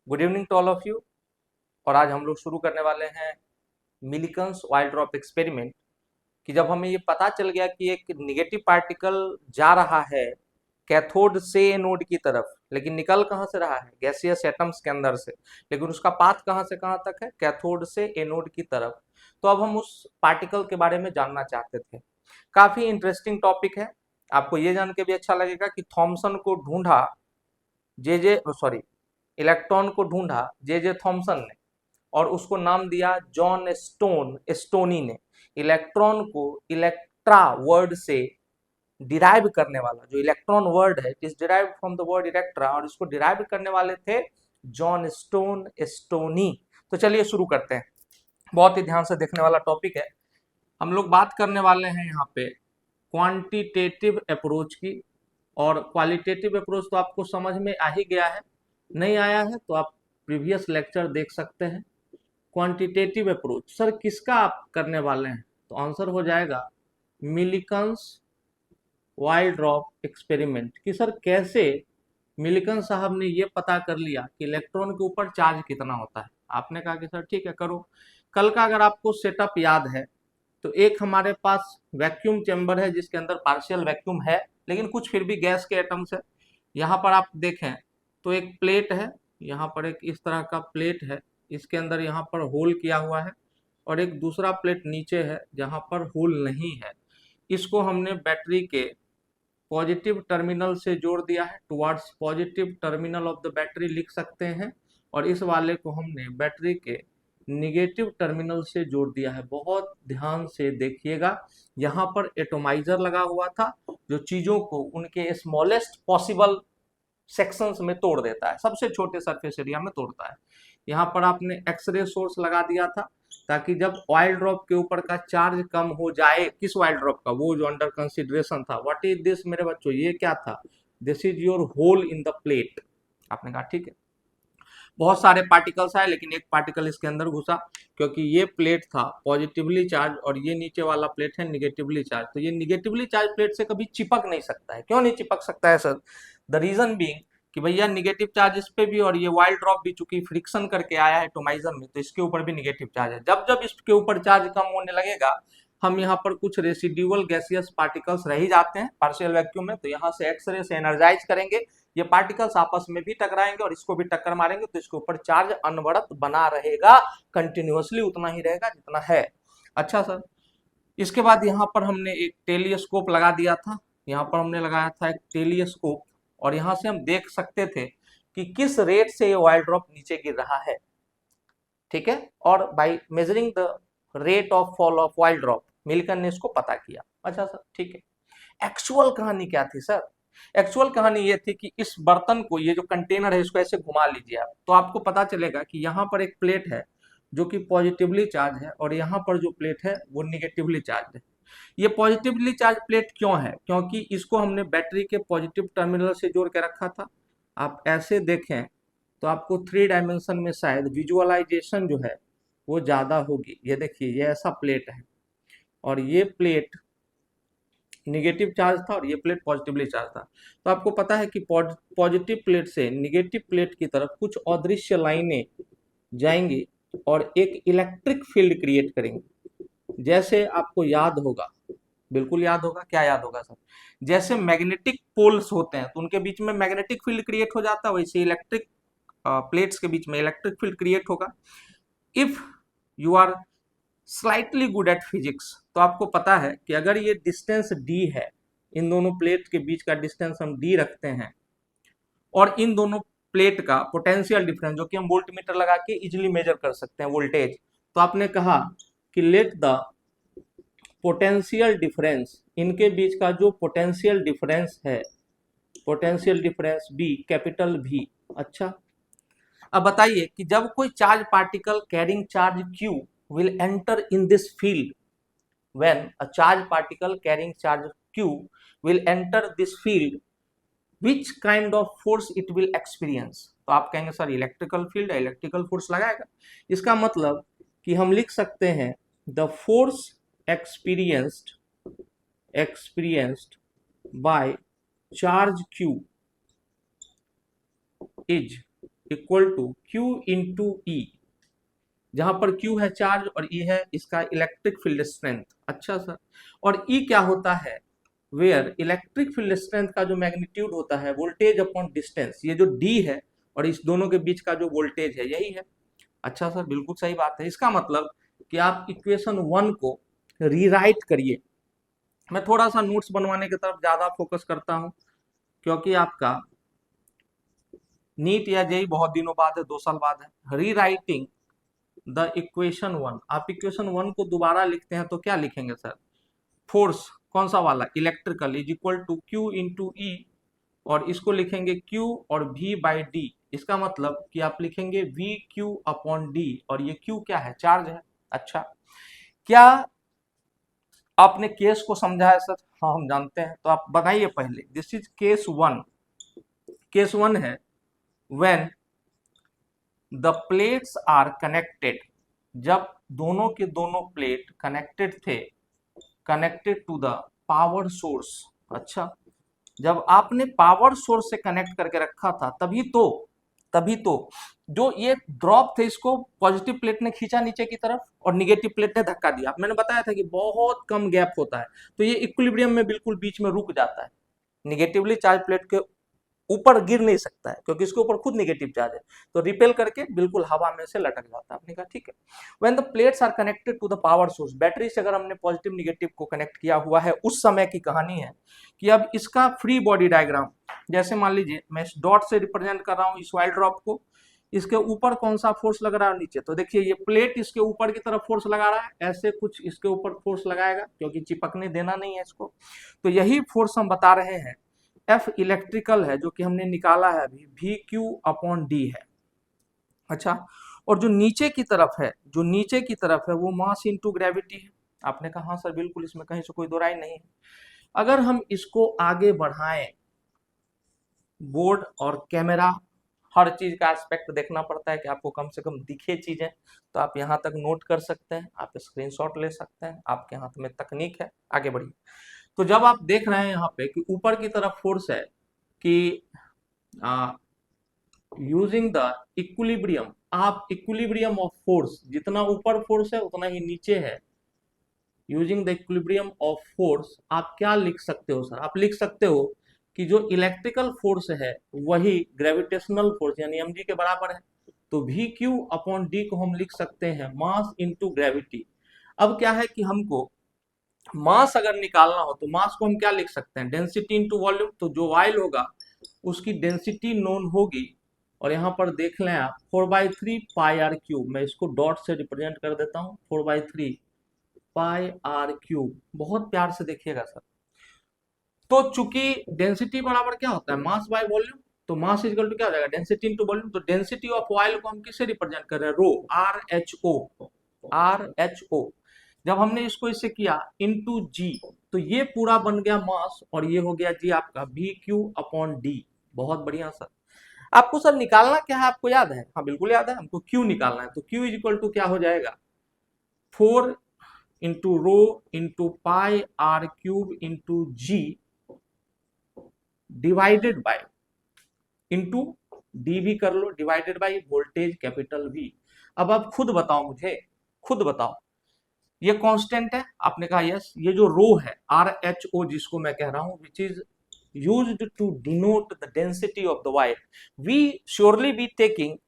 Good evening to all of you. और आज हम लोग शुरू करने वाले हैं मिलिकन्स वाइल्ड ड्रॉप एक्सपेरिमेंट। कि जब हमें ये पता चल गया कि एक निगेटिव पार्टिकल जा रहा है कैथोड से एनोड की तरफ, लेकिन निकल कहाँ से रहा है? गैसियस एटम्स के अंदर से। लेकिन उसका पाथ कहाँ से कहाँ तक है? कैथोड से एनोड की तरफ। तो अब हम उस पार्टिकल के बारे में जानना चाहते थे। काफी इंटरेस्टिंग टॉपिक है। आपको ये जान के भी अच्छा लगेगा कि थॉमसन को ढूंढा जे जे सॉरी इलेक्ट्रॉन को ढूंढा जे जे थॉमसन ने, और उसको नाम दिया जॉन स्टोनी ने। इलेक्ट्रॉन को इलेक्ट्रा वर्ड से डिराइव करने वाला, जो इलेक्ट्रॉन वर्ड है, it is derived from the word Electra, और इसको डिराइव करने वाले थे जॉन स्टोनी। तो चलिए शुरू करते हैं। बहुत ही ध्यान से देखने वाला टॉपिक है। हम लोग बात करने वाले हैं यहाँ पे क्वांटिटेटिव अप्रोच की। और क्वालिटेटिव अप्रोच तो आपको समझ में आ ही गया है। नहीं आया है तो आप प्रीवियस लेक्चर देख सकते हैं। क्वांटिटेटिव अप्रोच सर किसका आप करने वाले हैं? तो आंसर हो जाएगा मिलिकन्स वाइल्ड ड्रॉप एक्सपेरिमेंट। कि सर कैसे मिलिकन साहब ने ये पता कर लिया कि इलेक्ट्रॉन के ऊपर चार्ज कितना होता है। आपने कहा कि सर ठीक है करो। कल का अगर आपको सेटअप याद है तो एक हमारे पास वैक्यूम चेंबर है जिसके अंदर पार्शियल वैक्यूम है, लेकिन कुछ फिर भी गैस के एटम्स है। यहाँ पर आप देखें तो एक प्लेट है, यहाँ पर एक इस तरह का प्लेट है, इसके अंदर यहाँ पर होल किया हुआ है, और एक दूसरा प्लेट नीचे है जहाँ पर होल नहीं है। इसको हमने बैटरी के पॉजिटिव टर्मिनल से जोड़ दिया है, towards positive terminal of the battery लिख सकते हैं। और इस वाले को हमने बैटरी के निगेटिव टर्मिनल से जोड़ दिया है। बहुत ध्यान से देखिएगा, यहाँ पर एटोमाइजर लगा हुआ था जो चीजों को उनके स्मॉलेस्ट पॉसिबल सेक्शंस में तोड़ देता है, सबसे छोटे सरफेस एरिया में तोड़ता है। यहाँ पर आपने एक्सरे सोर्स लगा दिया था ताकि जब ऑयल ड्रॉप के ऊपर का चार्ज कम हो जाए, किस ऑयल ड्रॉप का? वो जो अंडर कंसिडरेशन था। व्हाट इज दिस मेरे बच्चों? ये क्या था? This is your hole in the plate. आपने कहा ठीक है। बहुत सारे पार्टिकल्स आए लेकिन एक पार्टिकल इसके अंदर घुसा, क्योंकि ये प्लेट था पॉजिटिवली चार्ज और ये नीचे वाला प्लेट है निगेटिवली चार्ज। तो ये निगेटिवली चार्ज प्लेट से कभी चिपक नहीं सकता है। क्यों नहीं चिपक सकता है सर? द रीजन बीइंग कि भैया निगेटिव चार्ज इस पे भी, और ये वाइल्ड ड्रॉप भी चूंकि फ्रिक्शन करके आया है एटोमाइजर में, तो इसके ऊपर भी निगेटिव चार्ज है। जब जब इसके ऊपर चार्ज कम होने लगेगा, हम यहाँ पर कुछ रेसिड्यूअल गैसियस पार्टिकल्स रह ही जाते हैं पार्शियल वैक्यूम में, तो यहाँ से एक्सरे से एनर्जाइज करेंगे, ये पार्टिकल्स आपस में भी टकराएंगे और इसको भी टक्कर मारेंगे, तो इसके ऊपर चार्ज अनवरत बना रहेगा, कंटिन्यूअसली उतना ही रहेगा जितना है। अच्छा सर, इसके बाद यहाँ पर हमने एक टेलीस्कोप लगा दिया था। यहाँ पर हमने लगाया था एक टेलीस्कोप, और यहाँ से हम देख सकते थे कि किस रेट से ये ऑयल ड्रॉप नीचे गिर रहा है। ठीक है। और by measuring the rate of fall of oil drop Milton ने इसको पता किया। अच्छा सर ठीक है। एक्चुअल कहानी क्या थी सर? एक्चुअल कहानी ये थी कि इस बर्तन को, ये जो कंटेनर है, इसको ऐसे घुमा लीजिए आप, तो आपको पता चलेगा कि यहाँ पर एक प्लेट है जो कि पॉजिटिवली चार्ज है, और यहाँ पर जो प्लेट है वो निगेटिवली चार्ज है। ये पॉजिटिवली चार्ज प्लेट क्यों है? क्योंकि इसको हमने बैटरी के पॉजिटिव टर्मिनल से जोड़ के रखा था। आप ऐसे देखें तो आपको 3 डायमेंशन में शायद विजुअलाइजेशन जो है वो ज़्यादा होगी। ये देखिए, ये ऐसा प्लेट है, और ये प्लेट निगेटिव चार्ज था और ये प्लेट पॉजिटिवली चार्ज था। तो आपको पता है कि पॉजिटिव प्लेट से निगेटिव प्लेट की तरफ कुछ अदृश्य लाइनें जाएंगी और एक इलेक्ट्रिक फील्ड क्रिएट करेंगी। जैसे आपको याद होगा, बिल्कुल याद होगा, क्या याद होगा सर? जैसे मैग्नेटिक पोल्स होते हैं तो उनके बीच में मैग्नेटिक फील्ड क्रिएट हो जाता है, वैसे इलेक्ट्रिक प्लेट्स के बीच में इलेक्ट्रिक फील्ड क्रिएट होगा। If you are slightly good at physics तो आपको पता है कि अगर ये डिस्टेंस d है, इन दोनों प्लेट के बीच का डिस्टेंस हम d रखते हैं, और इन दोनों प्लेट का पोटेंशियल डिफरेंस, जो कि हम वोल्ट मीटर लगा के इजिली मेजर कर सकते हैं वोल्टेज, तो आपने कहा कि लेट द पोटेंशियल डिफरेंस, इनके बीच का जो पोटेंशियल डिफरेंस है, पोटेंशियल डिफरेंस बी, कैपिटल भी। अच्छा, अब बताइए कि जब कोई charge particle carrying charge q will enter in this field, when a charge particle carrying charge q will enter this field, which kind of force it will experience? तो आप कहेंगे सर इलेक्ट्रिकल फील्ड है, electrical force लगाएगा। इसका मतलब कि हम लिख सकते हैं the force experienced by charge q is equal to Q into E, जहां पर Q है चार्ज और E है इसका इलेक्ट्रिक फील्ड स्ट्रेंथ। अच्छा सर, और E क्या होता है, वेयर इलेक्ट्रिक फील्ड स्ट्रेंथ का जो मैग्नीट्यूड होता है वोल्टेज अपॉन डिस्टेंस, ये जो D है और इस दोनों के बीच का जो वोल्टेज है यही है। अच्छा सर, बिल्कुल सही बात है। इसका मतलब कि आप इक्वेशन 1 को रीराइट करिए। मैं थोड़ा सा नोट्स बनवाने की तरफ ज्यादा फोकस करता हूं, क्योंकि आपका नीट या जेई बहुत दिनों बाद है, 2 साल बाद है। रीराइटिंग द इक्वेशन 1, आप इक्वेशन 1 को दोबारा लिखते हैं तो क्या लिखेंगे सर, फोर्स कौन सा वाला, electrical, is equal to Q into E, और इसको लिखेंगे Q और V बाई डी। इसका मतलब कि आप लिखेंगे वी क्यू अपॉन डी, और ये Q क्या है, चार्ज है। अच्छा, क्या आपने केस को समझा है सर? हाँ हम जानते हैं, तो आप बनाइए पहले। This is case 1। केस 1 है when the plates are connected, जब दोनों के दोनों प्लेट कनेक्टेड थे, connected to the power source. अच्छा, जब आपने पावर सोर्स से कनेक्ट करके रखा था तभी तो जो ये ड्रॉप थे इसको पॉजिटिव प्लेट ने खींचा नीचे की तरफ और निगेटिव प्लेट ने धक्का दिया। मैंने बताया था कि बहुत कम गैप होता है, तो ये इक्विलिब्रियम में बिल्कुल बीच में रुक जाता है। निगेटिवली चार्ज प्लेट के ऊपर गिर नहीं सकता है क्योंकि इसके ऊपर खुद नेगेटिव चार्ज है, तो रिपेल करके बिल्कुल हवा में से लटक जाता है। आपने कहा ठीक है। When the plates are connected to the power source, battery से अगर हमने पॉजिटिव निगेटिव को कनेक्ट किया हुआ है, उस समय की कहानी है कि अब इसका फ्री बॉडी डायग्राम, जैसे मान लीजिए मैं इस डॉट से रिप्रेजेंट कर रहा हूँ इस वाइल ड्रॉप को, इसके ऊपर कौन सा फोर्स लग रहा है नीचे, तो देखिए ये प्लेट इसके ऊपर की तरफ फोर्स लगा रहा है, ऐसे कुछ इसके ऊपर फोर्स लगाएगा क्योंकि चिपकने देना नहीं है इसको, तो यही फोर्स हम बता रहे हैं F इलेक्ट्रिकल है, जो कि हमने निकाला है अभी, वी क्यू अपॉन डी है। अच्छा, और जो नीचे की तरफ है, वो मास इंटू ग्रेविटी है। आपने कहा हाँ सर बिल्कुल, इसमें कहीं से कोई दो राय नहीं है। अगर हम इसको आगे बढ़ाएं, बोर्ड और कैमरा, हर चीज का एस्पेक्ट देखना पड़ता है कि आपको कम से कम दिखे चीजें, तो आप यहाँ तक नोट कर सकते हैं, आप स्क्रीनशॉट ले सकते हैं, आपके हाथ में तकनीक है, आगे बढ़िए। तो जब आप देख रहे हैं यहाँ पे कि ऊपर की तरफ फोर्स है कि यूजिंग द इक्विलिब्रियम, आप इक्विलिब्रियम ऑफ फोर्स, जितना ऊपर फोर्स है उतना ही नीचे है, using the equilibrium of force, आप क्या लिख सकते हो सर, आप लिख सकते हो कि जो इलेक्ट्रिकल फोर्स है वही ग्रेविटेशनल फोर्स यानी mg के बराबर है, तो वी क्यू अपॉन डी को हम लिख सकते हैं मास इंटू ग्रेविटी। अब क्या है कि हमको मास अगर निकालना हो तो मास को हम क्या लिख सकते हैं, डेंसिटी इंटू वॉल्यूम, तो जो वाइल होगा उसकी डेंसिटी नोन होगी, और यहाँ पर देख लें आप 4/3 पाई आर क्यूब, मैं इसको डॉट से रिप्रेजेंट कर देता हूँ, 4/3 पाई आर क्यूब, बहुत प्यार से देखिएगा सर। तो चूंकि डेंसिटी बराबर क्या होता है, मास बाय वॉल्यूम, तो मास इक्वल टू क्या हो जाएगा, डेंसिटी इंटू वॉल्यूम, तो डेंसिटी ऑफ ऑयल को हम किससे रिप्रेजेंट कर रहे हैं, रो, आर एच ओ। जब हमने इसको इससे किया इनटू जी, तो ये पूरा बन गया मास, और ये हो गया जी आपका वी क्यू अपॉन डी। बहुत बढ़िया सर। आपको सर निकालना क्या है, आपको याद है? हाँ बिल्कुल याद है, हमको क्यू निकालना है, तो क्यू इज इक्वल टू क्या हो जाएगा, 4 into rho into pi r cube into g divided by, into d भी कर लो, divided by voltage capital V. अब आप खुद बताओ मुझे, खुद बताओ, ये कांस्टेंट है? आपने कहा यस। ये जो रो है RHO जिसको मैं कह रहा हूं, which is used to denote the density of the wire, we surely be taking,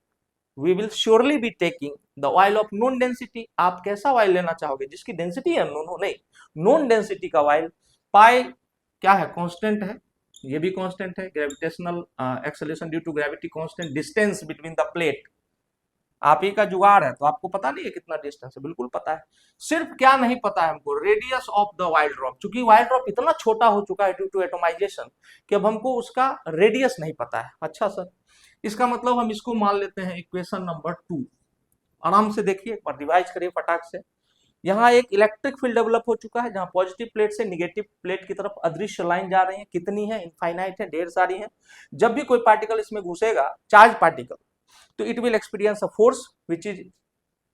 we will surely be taking the oil of known density. आप कैसा ऑयल लेना चाहोगे, जिसकी डेंसिटी अननोन हो? नहीं, नॉन डेंसिटी का ऑयल। पाई क्या है, कांस्टेंट है, ये भी कांस्टेंट है, gravitational acceleration due to gravity constant, distance between the plate आप ही का जुगाड़ है, तो आपको पता नहीं है कितना डिस्टेंस है, बिल्कुल पता है। सिर्फ क्या नहीं पता है हमको, radius of the while drop, चूंकि वाइल ड्रॉप इतना छोटा हो चुका है ड्यू टू एटोमाइजेशन कि अब हमको उसका रेडियस नहीं पता है। अच्छा सर, इसका मतलब हम इसको मान लेते हैं इक्वेशन नंबर 2। आराम से देखिए, एक बार रिवाइज करिए फटाक से। यहाँ एक इलेक्ट्रिक फील्ड डेवलप हो चुका है, जहां पॉजिटिव प्लेट से निगेटिव प्लेट की तरफ अदृश्य लाइन जा रही है। कितनी है, इनफाइनाइट है, ढेर सारी है। जब भी कोई पार्टिकल इसमें घुसेगा, चार्ज पार्टिकल, तो it will experience a force which is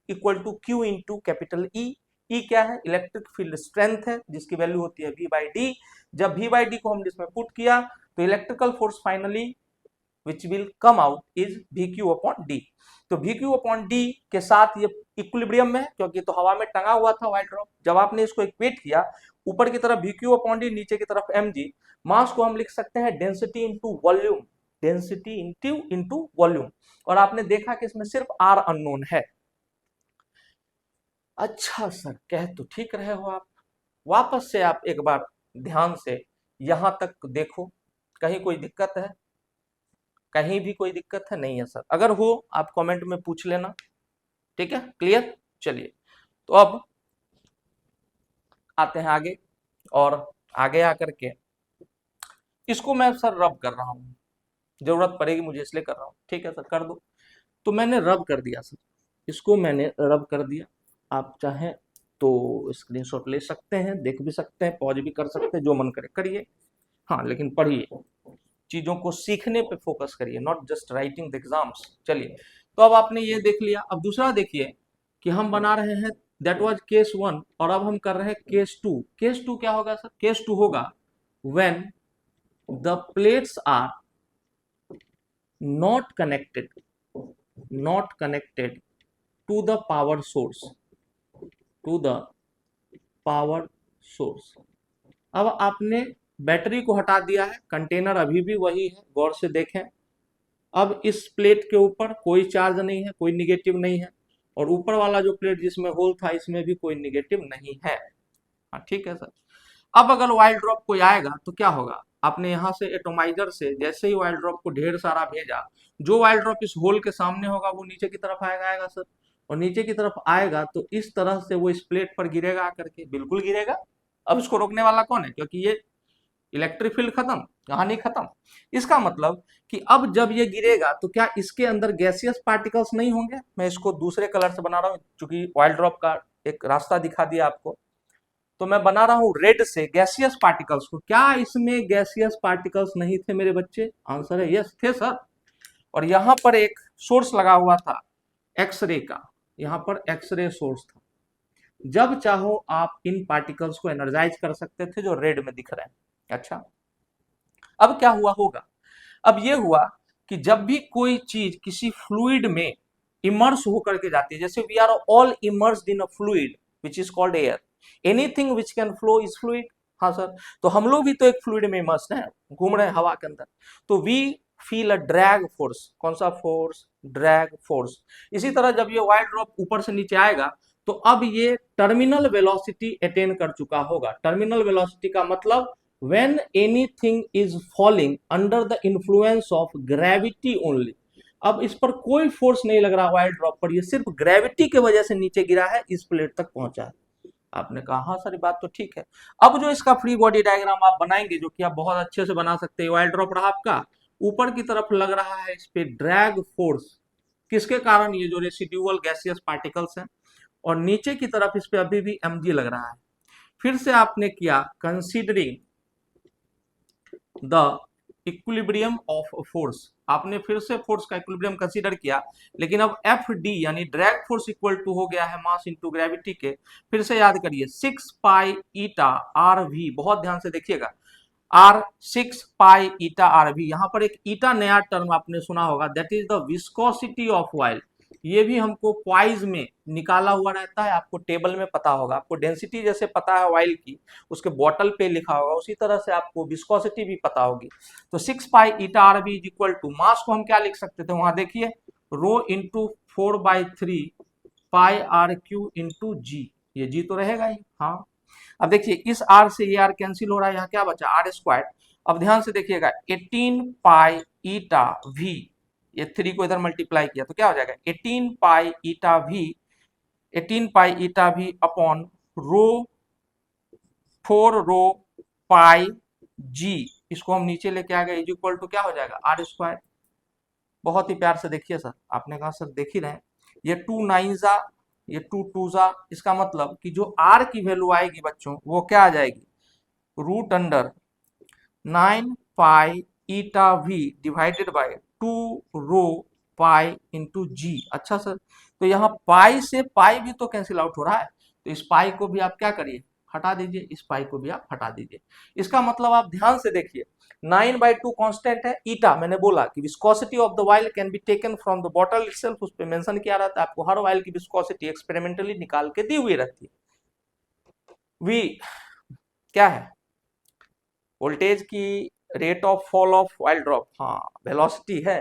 equal to q into capital E. E क्या है, इलेक्ट्रिक फील्ड स्ट्रेंथ है, जिसकी वैल्यू होती है V/D। जब V/D को हमने इसमें पुट किया तो electrical force finally which will come out is VQ/D। तो VQ/D के साथ ये इक्विलिब्रियम में है, क्योंकि तो हवा में टंगा हुआ था व्हाइट ड्रॉप। जब आपने इसको इक्वेट किया, ऊपर की तरफ VQ/D, नीचे की तरफ mg, मास को हम लिख सकते हैं density into volume, density into volume. और आपने देखा कि इसमें सिर्फ R अननोन है। अच्छा सर, कह तो ठीक रहे हो आप। वापस से आप एक बार ध्यान से यहां तक देखो, कहीं कोई दिक्कत है? कहीं भी कोई दिक्कत है? नहीं है सर। अगर हो आप कमेंट में पूछ लेना, ठीक है? क्लियर? चलिए, तो अब आते हैं आगे, और आगे आकर के इसको मैं सर रब कर रहा हूं, जरूरत पड़ेगी मुझे इसलिए कर रहा हूं। ठीक है सर, कर दो। तो मैंने रब कर दिया सर, इसको मैंने रब कर दिया। आप चाहें तो स्क्रीनशॉट ले सकते हैं, देख भी सकते हैं, पॉज भी कर सकते हैं, जो मन करे करिए। हाँ, लेकिन पढ़िए, चीजों को सीखने पे फोकस करिए, not just writing the exams. चलिए, तो अब आपने ये देख लिया। अब दूसरा देखिए कि हम बना रहे हैं, दैट वाज केस 1, और अब हम कर रहे हैं केस 2। केस 2 क्या होगा सर? केस 2 होगा when the plates are not connected to the power source, to the power source. अब आपने बैटरी को हटा दिया है, कंटेनर अभी भी वही है, गौर से देखें। अब इस प्लेट के ऊपर कोई चार्ज नहीं है, कोई निगेटिव नहीं है, और ऊपर वाला जो प्लेट जिसमें होल था, इसमें भी कोई निगेटिव नहीं है। हाँ, ठीक है सर। अब अगर वाइल्ड ड्रॉप कोई आएगा तो क्या होगा? आपने यहाँ से एटोमाइजर से जैसे ही वाइल्ड ड्रॉप को ढेर सारा भेजा, जो वाइल्ड ड्रॉप इस होल के सामने होगा वो नीचे की तरफ आएगा सर। और नीचे की तरफ आएगा तो इस तरह से वो इस प्लेट पर गिरेगा आकर के, बिल्कुल गिरेगा। अब इसको रोकने वाला कौन है? क्योंकि ये इलेक्ट्रिक फील्ड खत्म, कहानी खत्म। इसका मतलब कि अब जब ये गिरेगा तो क्या इसके अंदर गैसियस पार्टिकल्स नहीं होंगे? मैं इसको दूसरे कलर से बना रहा हूँ, क्योंकि वाइल्ड ड्रॉप का एक रास्ता दिखा दिया आपको, तो मैं बना रहा हूं रेड से गैसियस पार्टिकल्स को। क्या इसमें गैसियस पार्टिकल्स नहीं थे मेरे बच्चे? आंसर है यस, थे सर। और यहां पर एक सोर्स लगा हुआ था एक्सरे का, यहां पर एक्सरे सोर्स था। जब चाहो आप इन पार्टिकल्स को एनर्जाइज कर सकते थे, जो रेड में दिख रहे हैं। अच्छा, अब क्या हुआ होगा? अब ये हुआ कि जब भी कोई चीज किसी फ्लूइड में इमर्स होकर के जाती है, जैसे we are all immersed in a fluid which is called air, anything which can flow is fluid. हाँ सर, तो हम लोग भी तो एक फ्लूइड में इमर्स्ड हैं, घूम रहे हैं हवा के अंदर। तो we feel a drag force. कौन सा फोर्स? Drag force. इसी तरह जब ये वाइल्ड ड्रॉप ऊपर से नीचे आएगा तो अब ये टर्मिनल वेलोसिटी अटेन कर चुका होगा। टर्मिनल वेलोसिटी का मतलब when anything is falling under the influence of gravity only। अब इस पर कोई फोर्स नहीं लग रहा वाइल्ड ड्रॉप पर, ये सिर्फ ग्रेविटी की वजह से नीचे गिरा है, इस प्लेट तक पहुंचा है। आपने कहा हाँ सर, बात तो ठीक है। अब जो इसका फ्री बॉडी डायग्राम आप बनाएंगे, जो कि आप बहुत अच्छे से बना सकते हैं, वाइल्ड ड्रॉप रहा आपका, ऊपर की तरफ लग रहा है इस पे ड्रैग फोर्स, किसके कारण? ये जो रेसिड्यूअल गैसियस पार्टिकल्स हैं, और नीचे की तरफ इस पे अभी भी mg लग रहा है। फिर से आपने किया considering the equilibrium of force, आपने फिर से फोर्स का इक्विलिब्रियम कंसीडर किया, लेकिन अब एफ डी यानी ड्रैग फोर्स इक्वल टू हो गया है मास इनटू ग्रेविटी के। फिर से याद करिए 6 पाई ईटा आर वी, बहुत ध्यान से देखिएगा, r 6 pi eta r v. यहां पर एक ईटा नया टर्म आपने सुना होगा, that is the viscosity of oil. ये भी हमको पॉइज में निकाला हुआ रहता है, आपको टेबल में पता होगा। आपको डेंसिटी जैसे पता है ऑयल की, उसके बॉटल पे लिखा होगा, उसी तरह से आपको विस्कोसिटी भी पता होगी। तो 6 pi eta r v is equal to, mass को हम क्या लिख सकते थे वहां देखिए, rho into 4/3 pi r cube into g. ये जी तो रहेगा ही। हाँ, अब देखिए इस आर से ये आर कैंसिल हो रहा है, यहाँ क्या बचा? R square. अब ध्यान से देखिएगा 18 पाई ईटा वी, ये 3 को इधर मल्टीप्लाई किया तो क्या हो जाएगा? 18 pi eta v, 18 pi eta v upon rho 4 rho pi g. इसको हम नीचे लेके आ गए, इज इक्वल टू क्या हो जाएगा? R square. बहुत ही प्यार से देखिए सर, आपने कहा सर देख ही रहे, ये 2 9 जा, ये 2 2 जा, इसका मतलब कि जो आर की वैल्यू आएगी बच्चों, वो क्या आ जाएगी? Root under 9 pi eta v divided by 2 rho pi into g. अच्छा सर, तो यहाँ पाई से पाई भी तो कैंसिल आउट हो रहा है, तो इस पाई को भी आप क्या करिए? हटा दीजिए, इस पाई को भी आप हटा दीजिए। इसका मतलब आप ध्यान से देखिए, 9/2 कांस्टेंट है, ईटा मैंने बोला कि viscosity of the oil can be taken from the bottle itself, उस पे मेंशन किया रहता है, आपको हर ऑयल की विस्कोसिटी एक्सपेरिमेंटली निकाल के दी हुई रहती है। वी क्या है, वोल्टेज की rate of fall of oil drop, हाँ वेलोसिटी है,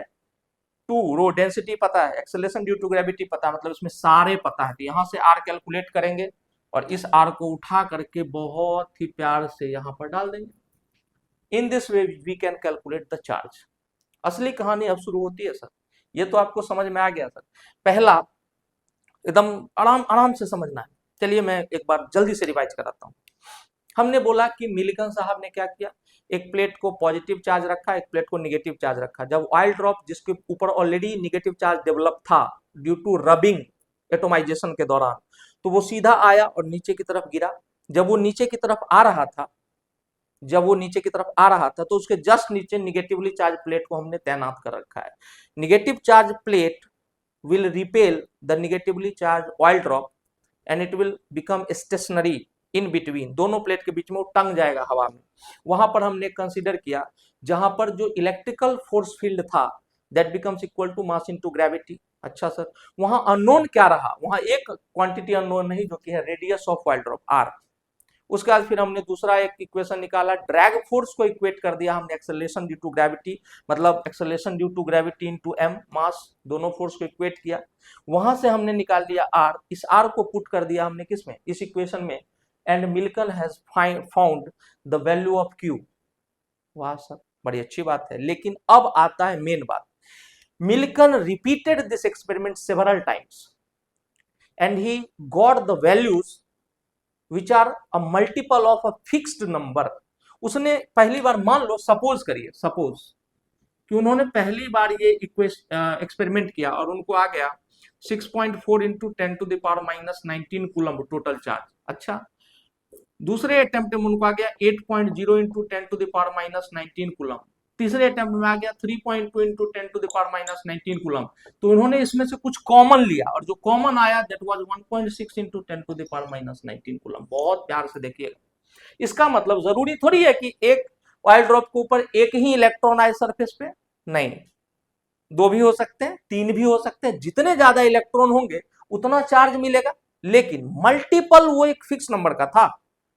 2 रो डेंसिटी पता है, एक्सेलरेशन ड्यू टू ग्रेविटी पता है, मतलब इसमें सारे पता है। तो यहाँ से आर कैलकुलेट करेंगे और इस आर को उठा करके बहुत ही प्यार से यहाँ पर डाल देंगे। In this way we can calculate the charge. असली कहानी अब शुरू होती है सर, ये तो आपको समझ में आ गया सर। पहला एकदम आराम आराम से समझना है। चलिए मैं एक बार जल्दी से रिवाइज कराता हूँ। हमने बोला कि मिलिकन साहब ने क्या किया, एक प्लेट को पॉजिटिव चार्ज रखा, एक प्लेट को नेगेटिव चार्ज रखा। जब ऑयल ड्रॉप जिसके ऊपर ऑलरेडी नेगेटिव चार्ज डेवलप था ड्यू टू रबिंग एटोमाइजेशन के दौरान, तो वो सीधा आया और नीचे की तरफ गिरा। जब वो नीचे की तरफ आ रहा था, तो उसके जस्ट नीचे निगेटिवली चार्ज प्लेट को हमने तैनात कर रखा है। Negative charge plate will repel the negatively charged oil drop and it will become stationary in between, दोनों प्लेट के बीच में वो टंग जाएगा हवा में। वहां पर हमने कंसीडर किया जहां पर जो इलेक्ट्रिकल फोर्स फील्ड था that becomes equal to mass into gravity. अच्छा सर, वहां अननोन क्या रहा, वहां एक क्वांटिटी अननोन नहीं जो कि है radius of oil drop r. उसके बाद फिर हमने दूसरा एक इक्वेशन निकाला, ड्रैग फोर्स को इक्वेट कर दिया हमने एक्सेलरेशन ड्यू टू ग्रेविटी, मतलब acceleration due to gravity into m mass, दोनों फोर्स को इक्वेट किया। वहां से हमने निकाल लिया आर, इस आर को पुट कर दिया हमने किसमें, इस इक्वेशन में, and Milton has found the value of Q. वाह सर, बड़ी अच्छी बात है। लेकिन अब आता है मेन बात, Milton repeated this experiment several times and he got the values which are a multiple of a fixed number. उसने पहली बार, मान लो सपोज करिए, सपोज कि उन्होंने पहली बार ये एक्सपेरिमेंट किया और उनको आ गया 6.4 इंटू 10⁻⁻19 कूलम टोटल चार्ज। अच्छा, दूसरे अटेम्प्ट में उनको आ गया 8.0 इंटू 10⁻⁻19 कूलम। तीसरे अटेम्प्ट में आ गया 3.2 इंटू 10⁻⁻19 कूलम। तो इन्होंने इसमें से कुछ कॉमन लिया और जो कॉमन आया दैट वाज 1.6 इंटू 10⁻⁻19 कूलम। बहुत प्यार से देखिएगा, इसका मतलब जरूरी थोड़ी है कि एक ऑयल ड्रॉप के ऊपर एक ही इलेक्ट्रॉन आए सरफेस पे, नहीं, 2 भी हो सकते हैं, 3 भी हो सकते हैं। जितने ज्यादा इलेक्ट्रॉन होंगे उतना चार्ज मिलेगा, लेकिन मल्टीपल वो एक फिक्स नंबर का था,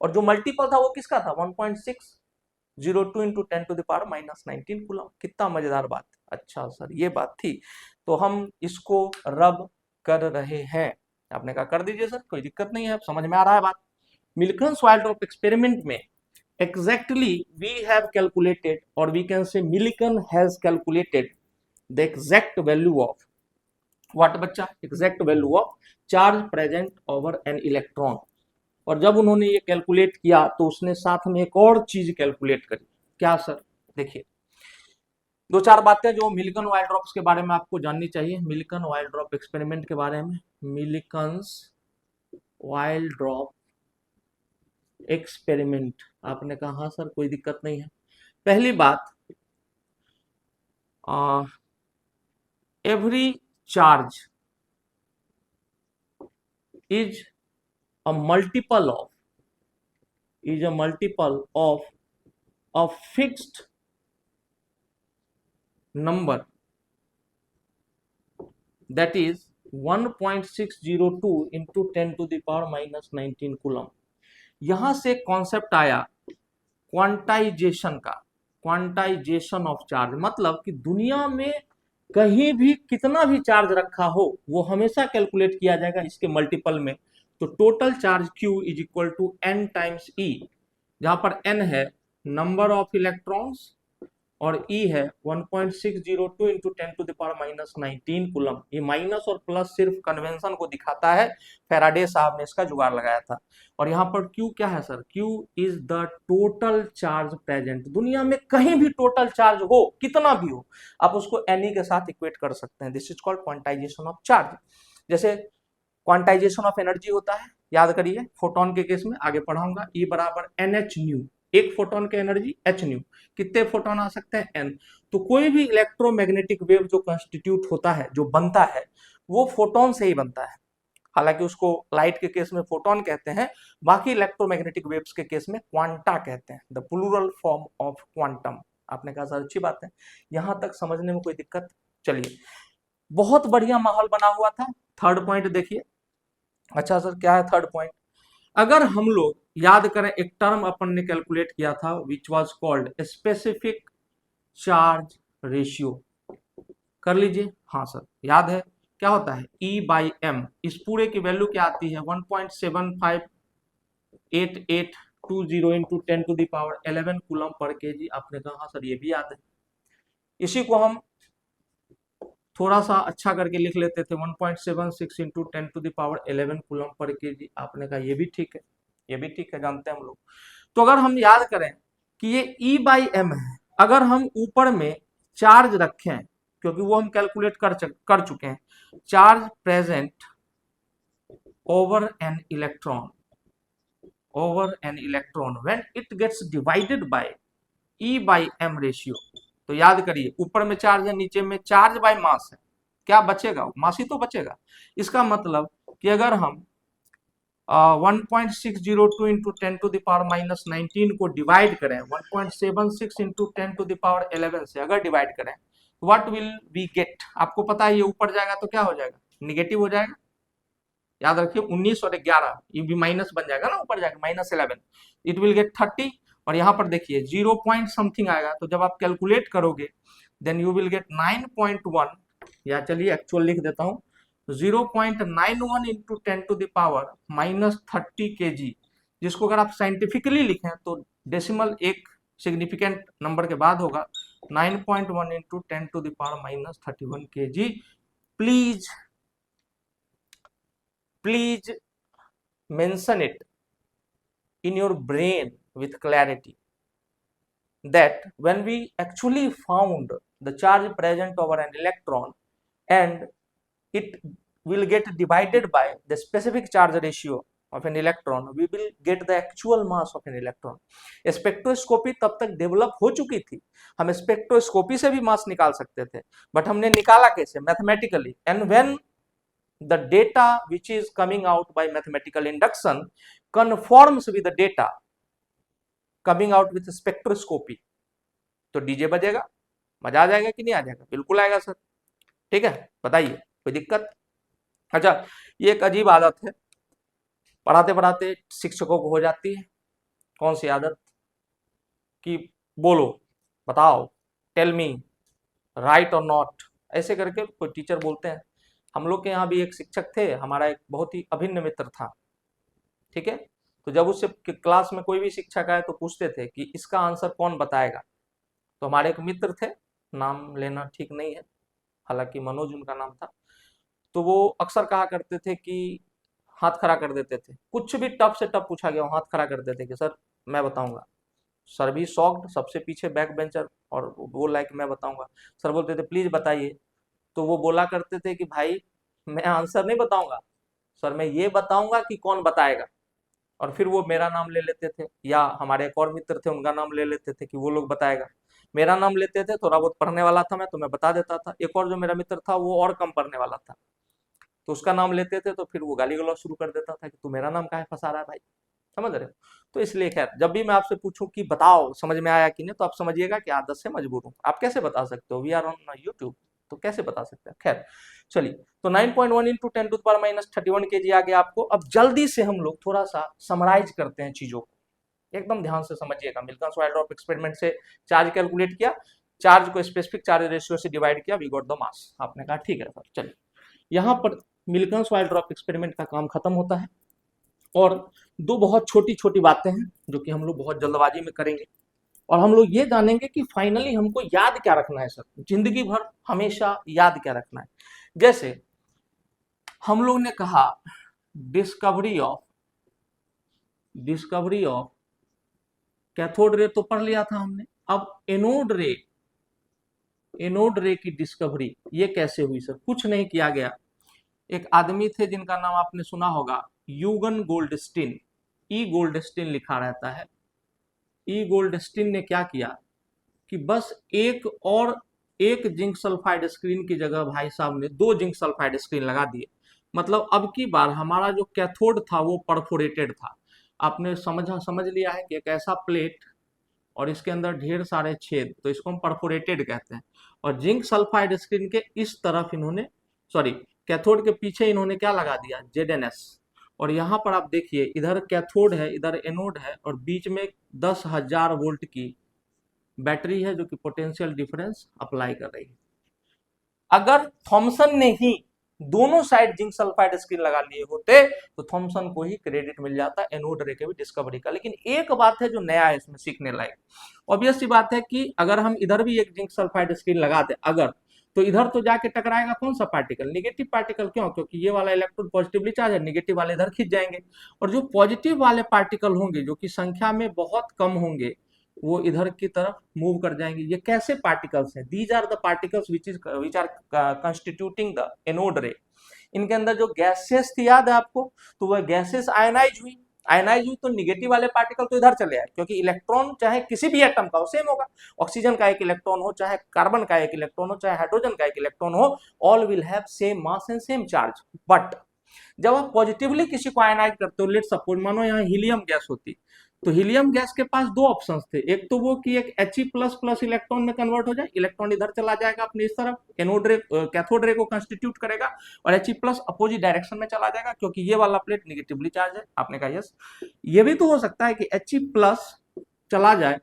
और जो मल्टीपल था वो किसका था, 1.602 इंटू 10⁻⁻19 कूलम। कितना मजेदार बात। अच्छा सर, ये बात थी, तो हम इसको रब कर रहे हैं। आपने कहा कर दीजिए सर, कोई दिक्कत नहीं है, समझ में आ रहा है बात। मिल्टन ऑयल ड्रॉप एक्सपेरिमेंट में exactly we have calculated, or we can say Millikan has calculated the exact value of what बच्चा, exact value of charge present over an electron। और जब उन्होंने ये कैलकुलेट किया तो उसने साथ में एक और चीज कैलकुलेट करी। क्या सर, देखिए 2-4 बातें जो मिल्टन ऑयल ड्रॉप्स के बारे में आपको जाननी चाहिए, मिल्टन ऑयल ड्रॉप एक्सपेरिमेंट के बारे में। मिल्टन्स ऑयल ड्रॉप एक्सपेरिमेंट, आपने कहा हाँ सर कोई दिक्कत नहीं है। पहली बात, every charge is a multiple of a fixed number that is 1.602 into 10⁻⁻19 coulomb. यहां से कॉन्सेप्ट आया क्वांटाइजेशन का, क्वांटाइजेशन ऑफ चार्ज, मतलब कि दुनिया में कहीं भी कितना भी चार्ज रखा हो वो हमेशा कैलकुलेट किया जाएगा इसके मल्टीपल में। तो total charge Q is equal to n times E, जहां पर n है नंबर ऑफ इलेक्ट्रॉन्स और E है 1.602 इंटू 10⁻⁻19 कूलम। ये माइनस और प्लस सिर्फ कन्वेंशन को दिखाता है, फैराडे साहब ने इसका जुगाड़ लगाया था। और यहाँ पर Q क्या है sir, Q is the total charge present. दुनिया में कहीं भी टोटल चार्ज हो, कितना भी हो, आप उसको Ne के साथ इक्वेट कर सकते हैं। This is called quantization of charge. जैसे क्वांटाइजेशन ऑफ एनर्जी होता है, याद करिए फोटोन के केस में आगे पढ़ाऊंगा, E बराबर NH न्यू, एक फोटोन की एनर्जी H न्यू, कितने फोटोन आ सकते हैं, N। तो कोई भी इलेक्ट्रोमैग्नेटिक वेव जो कंस्टिट्यूट होता है, जो बनता है, वो फोटोन से ही बनता है। हालांकि उसको लाइट के केस में फोटोन कहते हैं, बाकी इलेक्ट्रोमैग्नेटिक वेव्स के केस में क्वांटा कहते हैं, the plural form of quantum. आपने कहा सर अच्छी बात है, यहां तक समझने में कोई दिक्कत? चलिए, बहुत बढ़िया माहौल बना हुआ था। थर्ड पॉइंट देखिए। अच्छा सर क्या है थर्ड पॉइंट? अगर हम लोग याद करें, एक टर्म अपन ने कैलकुलेट किया था which was called specific charge ratio, कर लीजिए। हाँ सर याद है, क्या होता है? E/m। इस पूरे की वैल्यू क्या आती है? 1.758820 इंटू 10⁻11 कूलम पर केजी। आपने कहा हाँ सर ये भी याद है। इसी को हम थोड़ा सा अच्छा करके लिख लेते थे, 1.76 इंटू 10⁻11 कूलम पर केजी। आपने कहा ये भी ठीक है, ये भी ठीक है, जानते हैं हम लोग। तो अगर हम याद करें कि ये E/m है, अगर हम ऊपर में चार्ज रखें, क्योंकि वो हम कैलकुलेट कर चुके हैं, charge present over an electron when it gets divided by E/m ratio. तो याद करिए, ऊपर में चार्ज है, नीचे में चार्ज बाय मास है, क्या बचेगा? मास ही तो बचेगा। इसका मतलब कि अगर हम 1.602 इंटू 10⁻⁻19 को डिवाइड करें 1.76 इंटू 10⁻11 से, अगर डिवाइड करें, व्हाट विल वी गेट? आपको पता है ये ऊपर जाएगा तो क्या हो जाएगा? निगेटिव हो जाएगा। याद रखिए 19 और 11 ये भी माइनस बन जाएगा ना, ऊपर जाएगा -11, इट विल गेट 30। और यहाँ पर देखिए 0 पॉइंट समथिंग आएगा, तो जब आप कैलकुलेट करोगे देन यू विल गेट 9.1, या चलिए एक्चुअल लिख देता हूँ, 0.91 इंटू 10⁻30 kg, जिसको अगर आप साइंटिफिकली लिखें तो डेसिमल एक सिग्निफिकेंट नंबर के बाद होगा 9.1 into 10⁻31 kg। Please mention it in your brain with clarity that when we actually found the charge present over an electron and it will get divided by the specific charge ratio of an electron, we will get the actual mass of an electron। Spectroscopy तब तक develop हो चुकी थी, हम spectroscopy से भी मास निकाल सकते थे, बट हमने निकाला कैसे? Mathematically. And when the data which is coming out by mathematical induction conforms with the data coming out with spectroscopy, तो डीजे बजेगा, मजा आ जाएगा कि नहीं आ जाएगा? बिल्कुल आएगा सर। ठीक है, बताइए कोई दिक्कत? अच्छा, ये एक अजीब आदत है, पढ़ाते पढ़ाते शिक्षकों को हो जाती है। कौन सी आदत? कि बोलो, बताओ, टेल मी, राइट और नॉट, ऐसे करके कोई टीचर बोलते हैं। हम लोग के यहाँ भी एक शिक्षक थे, हमारा एक बहुत ही अभिन्न मित्र था, ठीक है। तो जब उससे क्लास में कोई भी शिक्षक आए तो पूछते थे कि इसका आंसर कौन बताएगा। तो हमारे एक मित्र थे, नाम लेना ठीक नहीं है, हालांकि मनोज उनका नाम था, तो वो अक्सर कहा करते थे कि हाथ खड़ा कर देते थे, कुछ भी टफ से टफ पूछा गया हाथ खड़ा कर देते कि सर मैं बताऊंगा। सर भी शॉक्ड, सबसे पीछे बैक बेंचर, और वो लाइक मैं बताऊंगा। सर बोलते थे प्लीज बताइए। तो वो बोला करते थे कि भाई मैं आंसर नहीं बताऊंगा सर, मैं ये बताऊंगा कि कौन बताएगा। और फिर वो मेरा नाम ले लेते थे, या हमारे एक और मित्र थे उनका नाम ले लेते थे कि वो लोग बताएगा। मेरा नाम लेते थे, थोड़ा बहुत पढ़ने वाला था मैं, तो मैं बता देता था। एक और जो मेरा मित्र था वो और कम पढ़ने वाला था, तो उसका नाम लेते थे, तो फिर वो गाली गलौज शुरू कर देता था कि तू मेरा नाम काहे फंसा रहा है भाई, समझ रहे हो। तो इसलिए खैर, जब भी मैं आपसे पूछूं कि बताओ समझ में आया कि नहीं, तो आप समझिएगा कि आदत से मजबूर हूं। आप कैसे बता सकते हो? वी आर ऑन यूट्यूब, तो कैसे बता सकते हैं? खैर चलिए, तो 9.1 इंटू 10⁻31 kg आ गया आपको। अब जल्दी से हम लोग थोड़ा सा समराइज करते हैं चीजों को, एकदम ध्यान से समझिएगा। मिल्कन्स वाइल्ड ड्रॉप एक्सपेरिमेंट से चार्ज कैलकुलेट किया, चार्ज को स्पेसिफिक चार्ज रेशियो से डिवाइड किया, वी गॉट द मास। आपने कहा ठीक है सर। चलिए, यहाँ पर मिल्कन्स वाइल्ड ड्रॉप एक्सपेरिमेंट का काम खत्म होता है, और दो बहुत छोटी छोटी बातें हैं जो कि हम लोग बहुत जल्दबाजी में करेंगे, और हम लोग ये जानेंगे कि फाइनली हमको याद क्या रखना है सर, जिंदगी भर हमेशा याद क्या रखना है। जैसे हम लोग ने कहा डिस्कवरी ऑफ कैथोड रे तो पढ़ लिया था हमने। अब एनोड रे की डिस्कवरी ये कैसे हुई सर? कुछ नहीं किया गया, एक आदमी थे जिनका नाम आपने सुना होगा, यूगन गोल्डस्टीन, ई गोल्डस्टीन लिखा रहता है। ई गोल्डस्टीन ने क्या किया कि बस एक जिंक सल्फाइड स्क्रीन की जगह भाई साहब ने 2 जिंक सल्फाइड स्क्रीन लगा दिए। मतलब अब की बार हमारा जो कैथोड था वो परफोरेटेड था। आपने समझ लिया है कि एक ऐसा प्लेट और इसके अंदर ढेर सारे छेद, तो इसको हम परफोरेटेड कहते हैं। और जिंक सल्फाइड स्क्रीन के इस तरफ इन्होंने, सॉरी, कैथोड के पीछे इन्होंने क्या लगा दिया, ZNS। और यहाँ पर आप देखिए, इधर कैथोड है, इधर एनोड है, और बीच में 10,000 वोल्ट की बैटरी है जो कि पोटेंशियल डिफरेंस अप्लाई कर रही है। अगर थॉमसन ने ही दोनों साइड जिंक सल्फाइड स्क्रीन लगा लिए होते तो थॉमसन को ही क्रेडिट मिल जाता एनोड रे के भी डिस्कवरी का। लेकिन एक बात है जो नया है इसमें सीखने लायक, ऑब्वियस सी बात है कि अगर हम इधर भी एक जिंक सल्फाइड स्क्रीन लगा दे अगर, तो इधर तो जाके टकराएगा कौन सा पार्टिकल, निगेटिव पार्टिकल। क्यों? क्योंकि ये वाला इलेक्ट्रॉन पॉजिटिवली चार्ज है, निगेटिव वाले इधर खिंच जाएंगे। और जो पॉजिटिव वाले पार्टिकल होंगे जो कि संख्या में बहुत कम होंगे, वो इधर की तरफ मूव कर जाएंगे। ये कैसे पार्टिकल्स हैं? These are the particles which are constituting the anode ray. इनके अंदर जो गैसेस थी, याद है आपको, तो वह गैसेस आयनाइज हुई। आयनाइज हुई तो निगेटिव वाले पार्टिकल तो इधर चले आए, क्योंकि इलेक्ट्रॉन चाहे किसी भी एटम का हो सेम होगा। ऑक्सीजन का एक इलेक्ट्रॉन हो, चाहे कार्बन का एक इलेक्ट्रॉन हो, चाहे हाइड्रोजन का एक इलेक्ट्रॉन हो, all will have same mass and same charge. But जब आप पॉजिटिवली किसी को आयनाइज करते हो, लेट सपोज मानो यहाँ हीलियम गैस होती, तो हीलियम गैस के पास दो ऑप्शंस थे। एक तो वो कि एक He++ इलेक्ट्रॉन में कन्वर्ट हो जाए, इलेक्ट्रॉन इधर चला जाएगा अपनी इस तरफ, एनोड रे कैथोड रे को कंस्टिट्यूट करेगा, और He+ अपोजिट डायरेक्शन में चला जाएगा, क्योंकि ये वाला प्लेट निगेटिवली चार्ज है। आपने कहा यस। ये भी तो हो सकता है कि He+ चला जाए